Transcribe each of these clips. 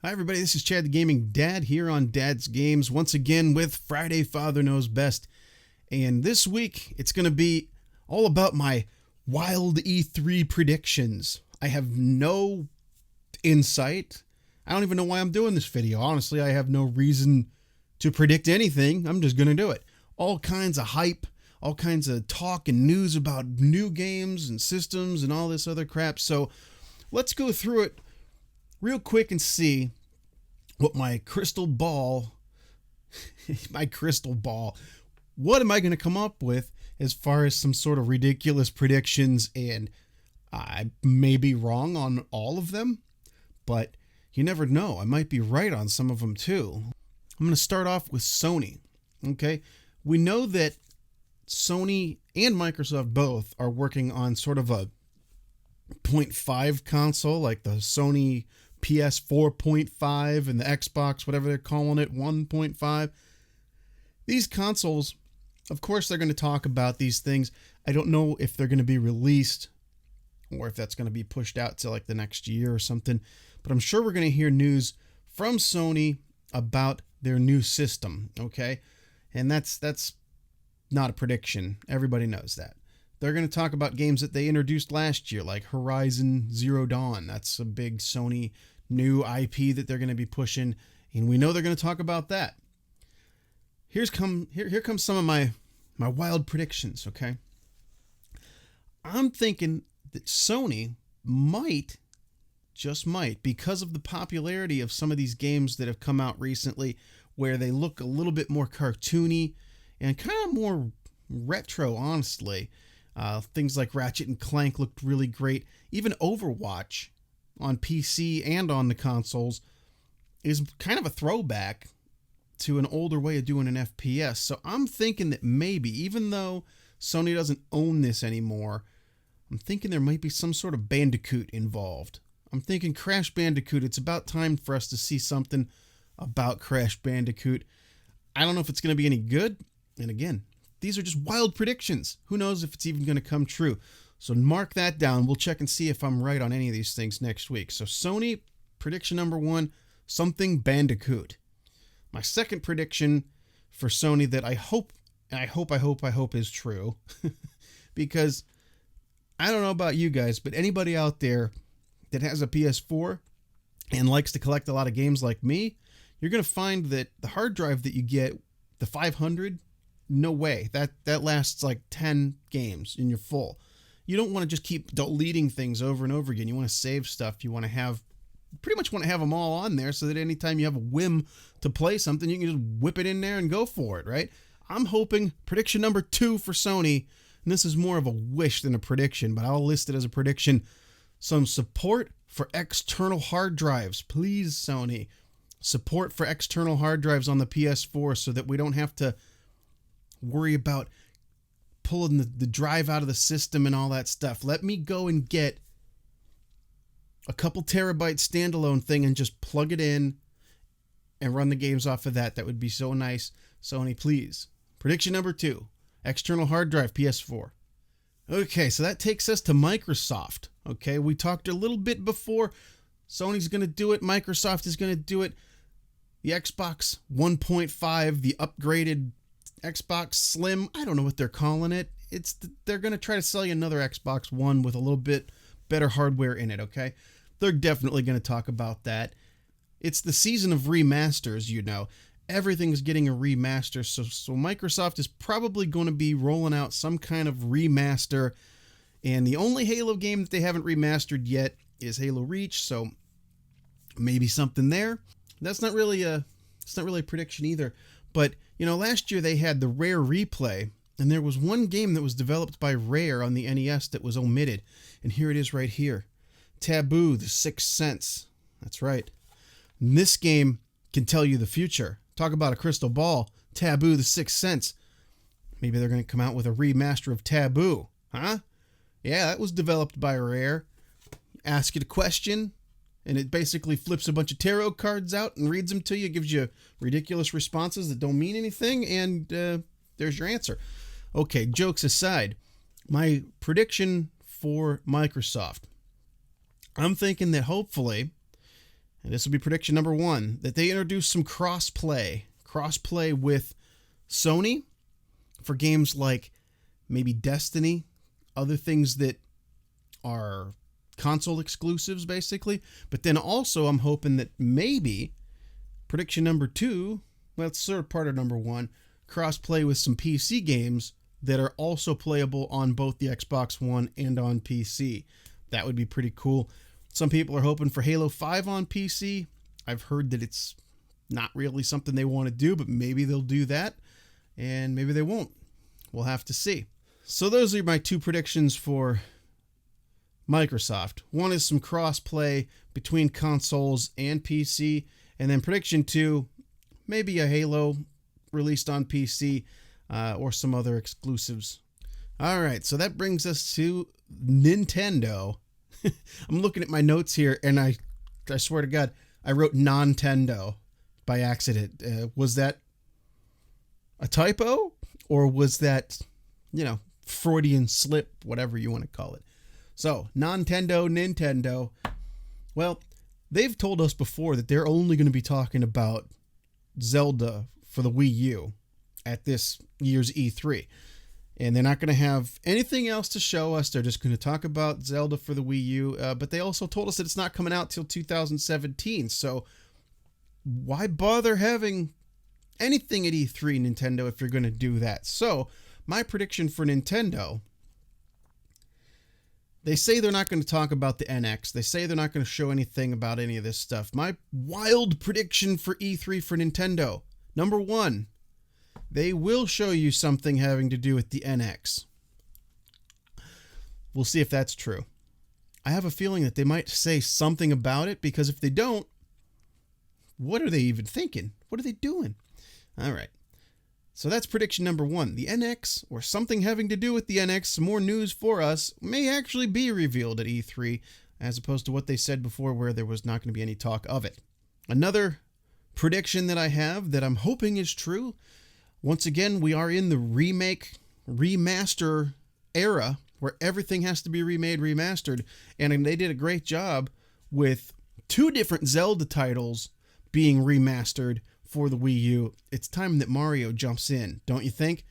Hi everybody, this is Chad the Gaming Dad here on Dad's Games, once again with Friday Father Knows Best. And this week, it's going to be all about my wild E3 predictions. I have no insight. I don't even know why I'm doing this video. Honestly, I have no reason to predict anything. I'm just going to do it. All kinds of hype, all kinds of talk and news about new games and systems and all this other crap. So let's go through it real quick and see what my crystal ball, what am I going to come up with as far as some sort of ridiculous predictions, and I may be wrong on all of them, but you never know. I might be right on some of them too. I'm going to start off with Sony, okay? We know that Sony and Microsoft both are working on sort of a 0.5 console, like the Sony PS 4.5 and the Xbox, whatever they're calling it, 1.5. These consoles, of course, they're going to talk about these things. I don't know if they're going to be released or if that's going to be pushed out to like the next year or something, but I'm sure we're going to hear news from Sony about their new system, okay? And that's not a prediction. Everybody knows that. They're going to talk about games that they introduced last year, like Horizon Zero Dawn. That's a big Sony new IP that they're going to be pushing, and we know they're going to talk about that. Here comes some of my wild predictions, okay? I'm thinking that Sony might, just might, because of the popularity of some of these games that have come out recently, where they look a little bit more cartoony and kind of more retro, honestly. Things like Ratchet and Clank looked really great. Even Overwatch on PC and on the consoles is kind of a throwback to an older way of doing an FPS. So I'm thinking that maybe, even though Sony doesn't own this anymore, I'm thinking there might be some sort of Bandicoot involved. I'm thinking Crash Bandicoot. It's about time for us to see something about Crash Bandicoot. I don't know if it's going to be any good. And again, these are just wild predictions. Who knows if it's even going to come true? So mark that down. We'll check and see if I'm right on any of these things next week. So Sony, prediction number 1, something Bandicoot. My second prediction for Sony that I hope is true, because I don't know about you guys, but anybody out there that has a PS4 and likes to collect a lot of games like me, you're going to find that the hard drive that you get, the 500, no way. That lasts like 10 games and you're full. You don't want to just keep deleting things over and over again. You want to save stuff. You want to pretty much want to have them all on there so that anytime you have a whim to play something, you can just whip it in there and go for it, right? I'm hoping prediction number 2 for Sony, and this is more of a wish than a prediction, but I'll list it as a prediction. Some support for external hard drives. Please, Sony. Support for external hard drives on the PS4 so that we don't have to worry about pulling the drive out of the system and all that stuff. Let me go and get a couple terabyte standalone thing and just plug it in and run the games off of that. That would be so nice. Sony, please. Prediction number 2, external hard drive, PS4. Okay, so that takes us to Microsoft. Okay, we talked a little bit before. Sony's going to do it. Microsoft is going to do it. The Xbox 1.5, the upgraded Xbox Slim, I don't know what they're calling it. They're going to try to sell you another Xbox One with a little bit better hardware in it, okay? They're definitely going to talk about that. It's the season of remasters, you know. Everything's getting a remaster, so Microsoft is probably going to be rolling out some kind of remaster, and the only Halo game that they haven't remastered yet is Halo Reach, so maybe something there. That's not really a prediction either. But, you know, last year they had the Rare Replay, and there was one game that was developed by Rare on the NES that was omitted. And here it is right here. Taboo, The Sixth Sense. That's right. And this game can tell you the future. Talk about a crystal ball. Taboo, The Sixth Sense. Maybe they're going to come out with a remaster of Taboo. Huh? Yeah, that was developed by Rare. Ask it a question, and it basically flips a bunch of tarot cards out and reads them to you, gives you ridiculous responses that don't mean anything, and there's your answer. Okay, jokes aside, my prediction for Microsoft. I'm thinking that hopefully and this will be prediction number 1, that they introduce some cross-play with Sony for games like maybe Destiny, other things that are console exclusives, basically. But then also I'm hoping that maybe prediction number 2, well, it's sort of part of number 1, cross-play with some PC games that are also playable on both the Xbox One and on PC. That would be pretty cool. Some people are hoping for Halo 5 on PC. I've heard that it's not really something they want to do, but maybe they'll do that, and maybe they won't. We'll have to see. So those are my 2 predictions for Microsoft. One is some cross-play between consoles and PC, and then prediction 2, maybe a Halo released on PC or some other exclusives. All right, so that brings us to Nintendo. I'm looking at my notes here, and I swear to God, I wrote Nintendo by accident. Was that a typo, or was that, Freudian slip, whatever you want to call it? So, Nintendo. Well, they've told us before that they're only going to be talking about Zelda for the Wii U at this year's E3. And they're not going to have anything else to show us. They're just going to talk about Zelda for the Wii U. But they also told us that it's not coming out till 2017. So why bother having anything at E3, Nintendo, if you're going to do that? So my prediction for Nintendo, they say they're not going to talk about the NX. They say they're not going to show anything about any of this stuff. My wild prediction for E3 for Nintendo, number 1, they will show you something having to do with the NX. We'll see if that's true. I have a feeling that they might say something about it, because if they don't, what are they even thinking? What are they doing? All right. So that's prediction number 1. The NX, or something having to do with the NX, some more news for us, may actually be revealed at E3, as opposed to what they said before, where there was not going to be any talk of it. Another prediction that I have that I'm hoping is true. Once again, we are in the remaster era where everything has to be remade, remastered. And they did a great job with 2 different Zelda titles being remastered for the Wii U. It's time that Mario jumps in, don't you think?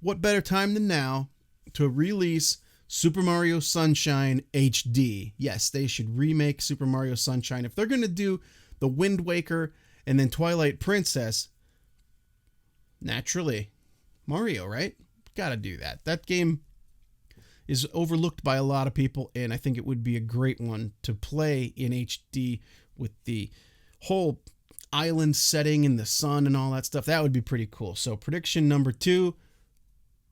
What better time than now to release Super Mario Sunshine HD? Yes, they should remake Super Mario Sunshine. If they're going to do the Wind Waker and then Twilight Princess, naturally, Mario, right? Gotta do that. That game is overlooked by a lot of people, and I think it would be a great one to play in HD with the whole island setting and the sun and all that stuff. That would be pretty cool. So prediction number 2,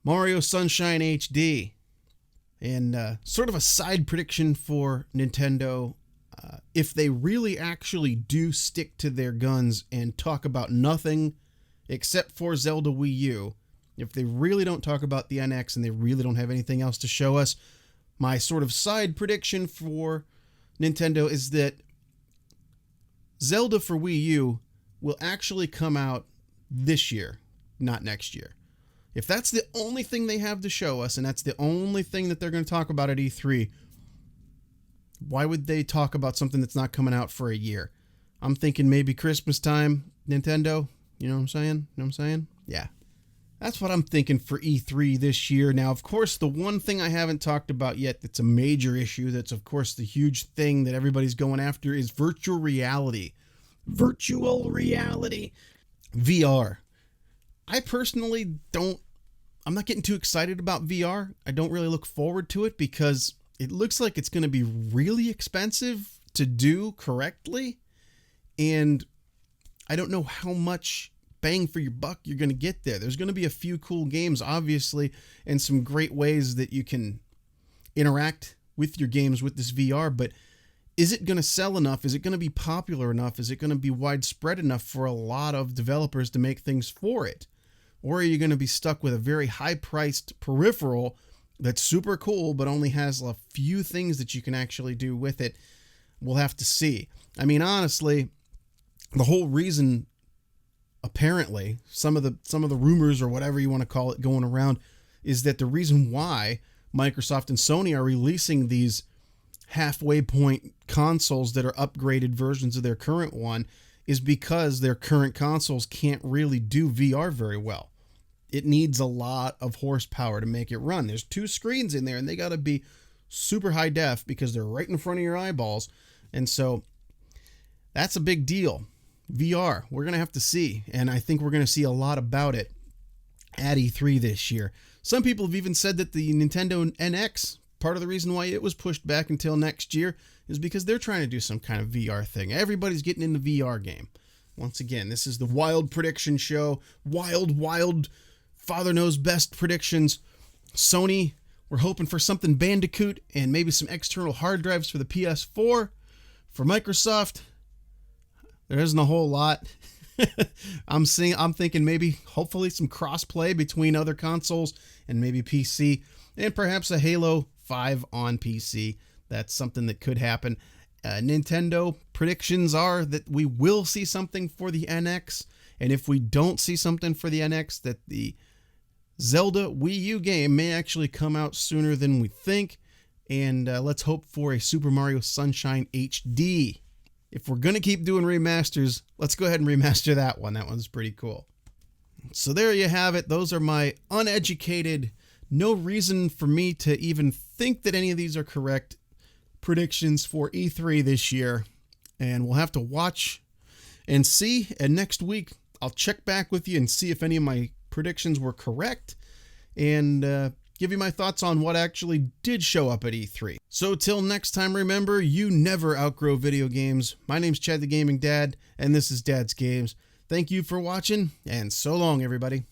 Mario Sunshine HD. And sort of a side prediction for Nintendo, if they really actually do stick to their guns and talk about nothing except for Zelda Wii U, if they really don't talk about the NX and they really don't have anything else to show us, my sort of side prediction for Nintendo is that Zelda for Wii U will actually come out this year, not next year. If that's the only thing they have to show us, and that's the only thing that they're going to talk about at E3, why would they talk about something that's not coming out for a year? I'm thinking maybe Christmas time, Nintendo. You know what I'm saying? Yeah. That's what I'm thinking for E3 this year. Now, of course, the one thing I haven't talked about yet that's a major issue, that's, of course, the huge thing that everybody's going after, is virtual reality. Virtual reality. VR. I personally I'm not getting too excited about VR. I don't really look forward to it because it looks like it's going to be really expensive to do correctly. And I don't know how much bang for your buck you're going to get there. There's going to be a few cool games, obviously, and some great ways that you can interact with your games with this VR, but is it going to sell enough? Is it going to be popular enough? Is it going to be widespread enough for a lot of developers to make things for it? Or are you going to be stuck with a very high-priced peripheral that's super cool, but only has a few things that you can actually do with it? We'll have to see. I mean, honestly, the whole reason, apparently, some of the rumors or whatever you want to call it going around, is that the reason why Microsoft and Sony are releasing these halfway point consoles that are upgraded versions of their current one is because their current consoles can't really do VR very well. It needs a lot of horsepower to make it run. There's 2 screens in there, and they got to be super high def because they're right in front of your eyeballs. And so that's a big deal. VR, we're going to have to see, and I think we're going to see a lot about it at E3 this year. Some people have even said that the Nintendo NX, part of the reason why it was pushed back until next year, is because they're trying to do some kind of VR thing. Everybody's getting in the VR game. Once again, this is the Wild Prediction Show. Wild, Father knows best predictions. Sony, we're hoping for something Bandicoot and maybe some external hard drives for the PS4. For Microsoft, there isn't a whole lot. I'm thinking maybe, hopefully, some cross-play between other consoles and maybe PC, and perhaps a Halo 5 on PC. That's something that could happen. Nintendo predictions are that we will see something for the NX, and if we don't see something for the NX, that the Zelda Wii U game may actually come out sooner than we think, and let's hope for a Super Mario Sunshine HD. If we're going to keep doing remasters, let's go ahead and remaster that one. That one's pretty cool. So there you have it. Those are my uneducated, no reason for me to even think that any of these are correct predictions for E3 this year. And we'll have to watch and see. And next week, I'll check back with you and see if any of my predictions were correct, and give you my thoughts on what actually did show up at E3. So till next time, remember, you never outgrow video games. My name's Chad the Gaming Dad, and this is Dad's Games. Thank you for watching, and so long, everybody.